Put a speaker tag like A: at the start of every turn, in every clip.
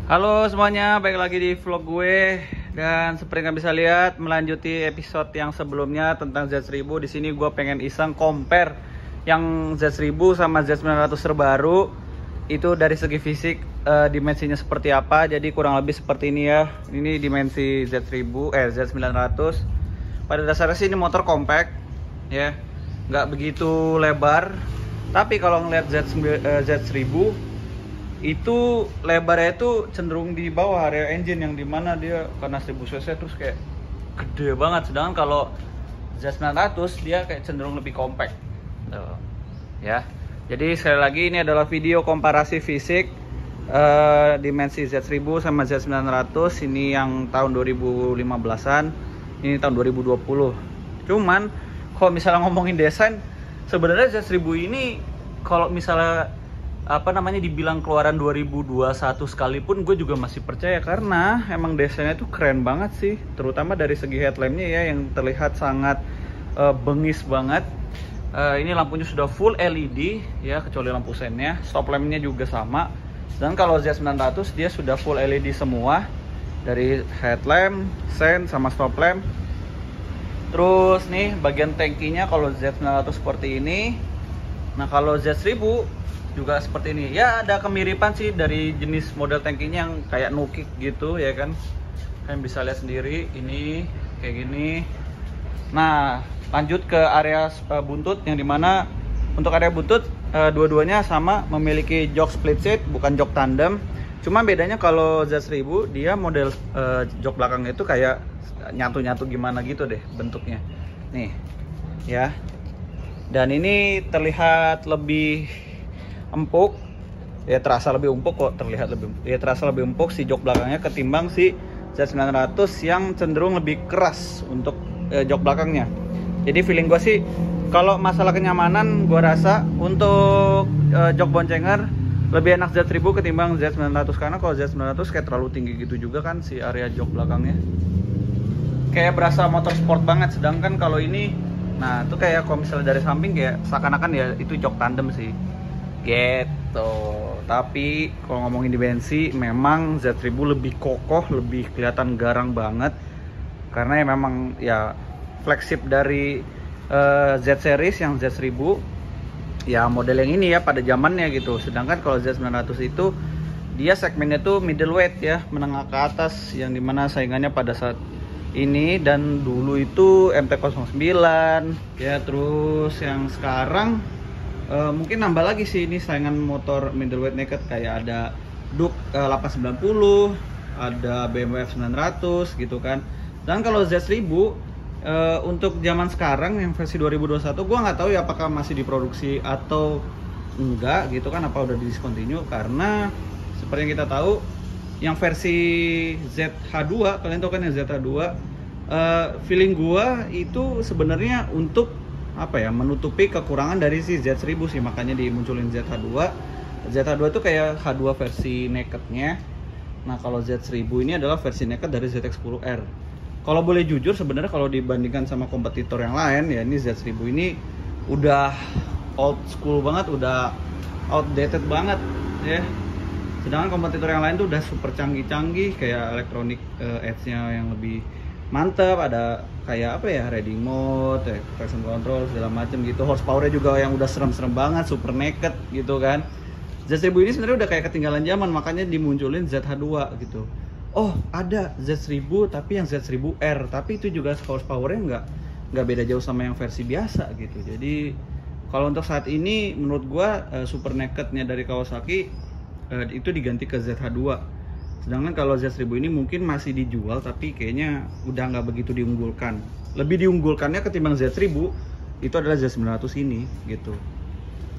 A: Halo semuanya, balik lagi di vlog gue. Dan seperti kalian bisa lihat, melanjuti episode yang sebelumnya tentang Z1000. Di sini gue pengen iseng compare yang Z1000 sama Z900 terbaru. Itu dari segi fisik, dimensinya seperti apa. Jadi kurang lebih seperti ini ya. Ini dimensi Z900. Pada dasarnya sih ini motor compact ya, nggak begitu lebar. Tapi kalau ngeliat Z1000 itu lebarnya itu cenderung di bawah area engine, yang dimana dia karena 1000 cc terus kayak gede banget. Sedangkan kalau Z900 dia kayak cenderung lebih compact tuh, ya. Jadi sekali lagi ini adalah video komparasi fisik dimensi Z1000 sama Z900. Ini yang tahun 2015an, ini tahun 2020. Cuman kalau misalnya ngomongin desain, sebenarnya Z1000 ini kalau misalnya dibilang keluaran 2021 sekalipun, gue juga masih percaya karena emang desainnya tuh keren banget sih, terutama dari segi headlampnya ya, yang terlihat sangat bengis banget. Ini lampunya sudah full LED ya, kecuali lampu sennya. Stop lampnya juga sama. Dan kalau Z900 dia sudah full LED semua, dari headlamp, sen, sama stop lamp. Terus nih bagian tankinya kalau Z900 seperti ini. Nah kalau Z1000 juga seperti ini ya, ada kemiripan sih dari jenis model tankinya yang kayak no-kick gitu ya kan. Kalian bisa lihat sendiri ini kayak gini. Nah lanjut ke area buntut, yang dimana untuk area buntut dua-duanya sama memiliki jok split seat, bukan jok tandem. Cuma bedanya kalau Z1000 dia model jok belakangnya itu kayak nyatu-nyatu gimana gitu deh bentuknya nih ya. Dan ini terlihat lebih empuk ya, terasa lebih empuk kok, terasa lebih empuk si jok belakangnya ketimbang si Z900 yang cenderung lebih keras untuk jok belakangnya. Jadi feeling gue sih kalau masalah kenyamanan, gue rasa untuk jok boncenger lebih enak Z1000 ketimbang Z900, karena kalau Z900 kayak terlalu tinggi gitu juga kan si area jok belakangnya, kayak berasa motor sport banget. Sedangkan kalau ini, nah itu kayak kalau misalnya dari samping kayak seakan-akan ya itu jok tandem sih gitu. Tapi kalau ngomongin dimensi, memang Z1000 lebih kokoh, lebih kelihatan garang banget, karena ya memang ya flagship dari Z series yang Z1000 ya, model yang ini ya pada zamannya gitu. Sedangkan kalau Z900 itu dia segmennya tuh middleweight ya, menengah ke atas, yang dimana saingannya pada saat ini dan dulu itu MT-09 ya. Terus yang sekarang mungkin nambah lagi sih ini saingan motor middleweight naked, kayak ada Duke 890, ada BMW F900 gitu kan. Dan kalau Z1000 untuk zaman sekarang yang versi 2021, gua nggak tahu ya apakah masih diproduksi atau enggak gitu kan, apa udah discontinue. Karena seperti yang kita tahu, yang versi ZH2, kalian tahu kan yang ZH2, feeling gua itu sebenarnya untuk apa ya, menutupi kekurangan dari si Z1000 sih, makanya dimunculin ZH2. ZH2 itu kayak H2 versi nakednya. Nah kalau Z1000 ini adalah versi naked dari ZX10R. Kalau boleh jujur sebenarnya kalau dibandingkan sama kompetitor yang lain ya, ini Z1000 ini udah old school banget, udah outdated banget ya. Sedangkan kompetitor yang lain tuh udah super canggih-canggih, kayak electronic edge-nya yang lebih mantap, ada kayak apa ya, riding mode, traction control segala macam gitu. Horsepower-nya juga yang udah serem-serem banget, super naked gitu kan. Z1000 ini sebenarnya udah kayak ketinggalan zaman, makanya dimunculin ZH2 gitu. Oh ada Z1000 tapi yang Z1000R, tapi itu juga horsepower-nya nggak beda jauh sama yang versi biasa gitu. Jadi kalau untuk saat ini menurut gua super naked-nya dari Kawasaki itu diganti ke ZH2. Sedangkan kalau Z1000 ini mungkin masih dijual, tapi kayaknya udah nggak begitu diunggulkan. Lebih diunggulkannya ketimbang Z1000 itu adalah Z900 ini gitu.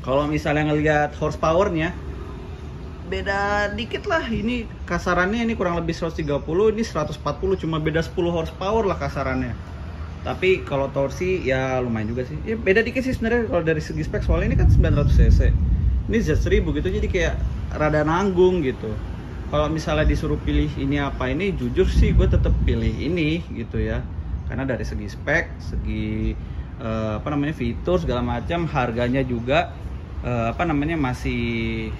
A: Kalau misalnya ngelihat horsepower-nya, beda dikit lah. Ini kasarannya ini kurang lebih 130, ini 140, cuma beda 10 horsepower lah kasarannya. Tapi kalau torsi ya lumayan juga sih. Ya beda dikit sih sebenarnya kalau dari segi spek, soalnya ini kan 900 cc. Ini Z1000 gitu, jadi kayak rada nanggung gitu. Kalau misalnya disuruh pilih ini apa ini, jujur sih gue tetap pilih ini gitu ya, karena dari segi spek, segi fitur segala macam, harganya juga masih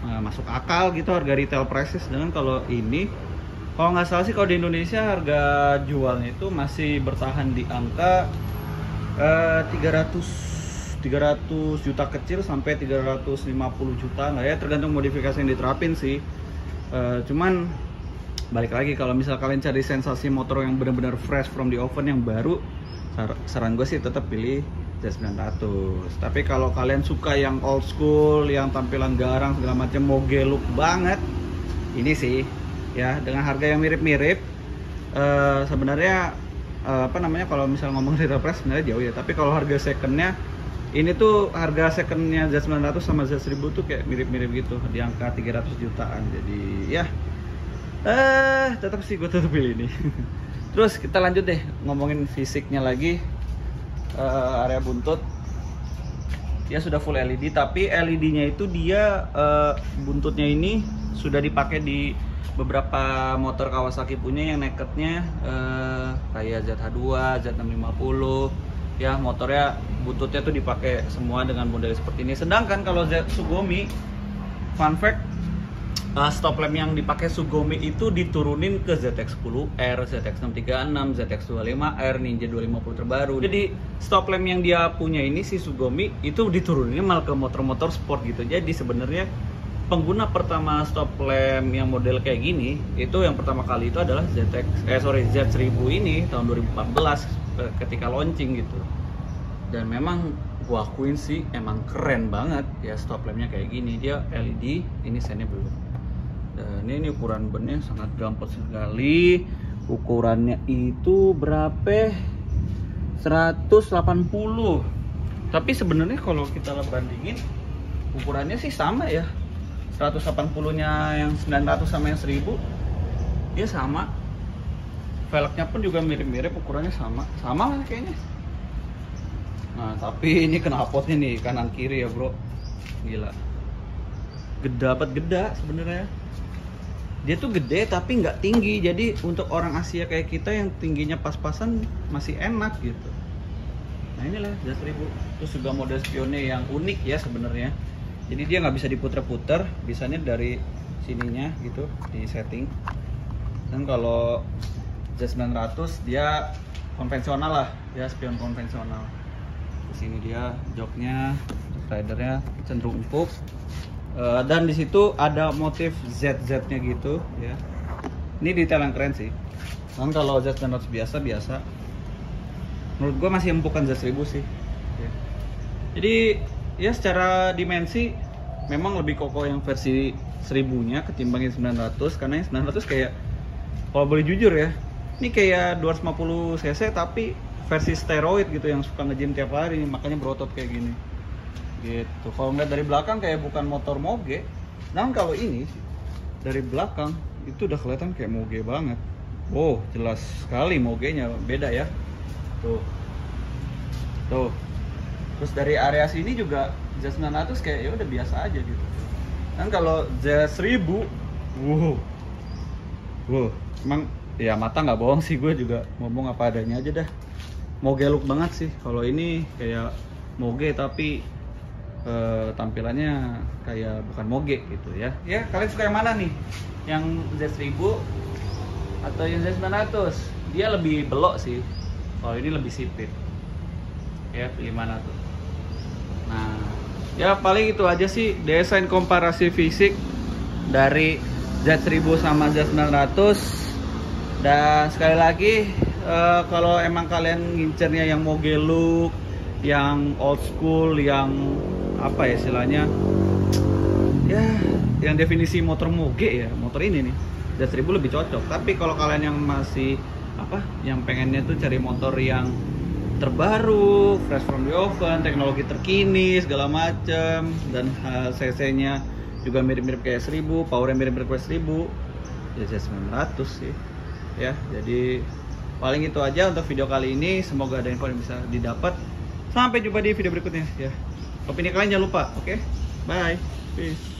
A: masuk akal gitu harga retail prices. Dengan kalau ini, kalau nggak salah sih kalau di Indonesia harga jualnya itu masih bertahan di angka 300 juta kecil sampai 350 juta lah ya, tergantung modifikasi yang diterapin sih. Cuman balik lagi, kalau misal kalian cari sensasi motor yang benar-benar fresh from the oven yang baru, saran gue sih tetap pilih Z900. Tapi kalau kalian suka yang old school, yang tampilan garang segala macam, moge look banget, ini sih ya dengan harga yang mirip-mirip. Sebenarnya apa namanya, kalau misal ngomong retail price sebenarnya jauh ya, tapi kalau harga secondnya ini tuh, harga secondnya Z900 sama Z1000 tuh kayak mirip-mirip gitu, di angka 300 jutaan. Jadi ya tetap sih gue tetap pilih ini. Terus kita lanjut deh ngomongin fisiknya lagi. Area buntut dia sudah full LED, tapi LED-nya itu dia buntutnya ini sudah dipakai di beberapa motor Kawasaki punya yang nakednya kayak ZH2, Z650 ya, motornya buntutnya tuh dipakai semua dengan model seperti ini. Sedangkan kalau Sugumi, fun fact, stop lamp yang dipakai Sugumi itu diturunin ke ZX10R, ZX636, ZX25R, Ninja 250 terbaru. Jadi stop lamp yang dia punya ini si Sugumi itu diturunin malah ke motor-motor sport gitu. Jadi sebenarnya pengguna pertama stop lamp yang model kayak gini itu yang pertama kali itu adalah Z1000 ini tahun 2014 ketika launching gitu. Dan memang gua akuin sih emang keren banget ya stop lampnya kayak gini. Dia LED, ini sennya belum. Dan ini ukuran bannya sangat gampang sekali. Ukurannya itu berapa? 180. Tapi sebenarnya kalau kita bandingin ukurannya sih sama ya. 180-nya yang 900 sama yang 1000 dia sama. Velgnya pun juga mirip-mirip, ukurannya sama lah kayaknya. Nah, tapi ini knalpotnya nih kanan kiri ya, bro. Gila. Geda sebenarnya. Dia tuh gede tapi nggak tinggi, jadi untuk orang Asia kayak kita yang tingginya pas-pasan masih enak gitu. Nah inilah Z1000. Terus juga model spionnya yang unik ya sebenarnya. Jadi dia nggak bisa diputer-puter, bisanya dari sininya gitu di setting. Dan kalau Z900 dia konvensional lah, dia spion konvensional. Di sini dia joknya, ridernya cenderung empuk. Dan di situ ada motif ZZ-nya gitu ya. Ini detail yang keren sih. Kan kalau Z900 biasa, menurut gua masih empukan Z1000 sih ya. Jadi ya secara dimensi memang lebih kokoh yang versi 1000-nya ketimbang yang 900, karena yang 900 kayak, kalau boleh jujur ya, ini kayak 250 cc tapi versi steroid gitu yang suka nge-gym tiap hari, makanya berotot kayak gini gitu. Kalau ngeliat dari belakang kayak bukan motor moge. Nah kalau ini dari belakang itu udah kelihatan kayak moge banget. Wow, jelas sekali mogenya, beda ya. Tuh. Terus dari area sini juga Z900 kayak ya udah biasa aja gitu. Dan kalau Z1000, wow, emang ya mata nggak bohong sih, gue juga ngomong apa adanya aja dah. Moge look banget sih. Kalau ini kayak moge tapi tampilannya kayak bukan moge gitu ya. Ya kalian suka yang mana nih? Yang Z1000 atau yang Z900? Dia lebih belok sih. Kalau ini lebih sipit. Ya pilih mana tuh? Nah, ya paling itu aja sih desain komparasi fisik dari Z1000 sama Z900. Dan sekali lagi kalau emang kalian ngincernya yang moge look, yang old school, yang apa ya istilahnya ya, yang definisi motor moge ya, motor ini nih Z1000 lebih cocok. Tapi kalau kalian yang masih apa, yang pengennya tuh cari motor yang terbaru, fresh from the oven, teknologi terkini segala macem, dan cc nya juga mirip-mirip kayak 1000, powernya mirip-mirip kayak 1000, ya Z900 sih ya. Jadi paling itu aja untuk video kali ini. Semoga ada info yang bisa didapat. Sampai jumpa di video berikutnya ya. Opini kalian jangan lupa, oke? Bye, peace.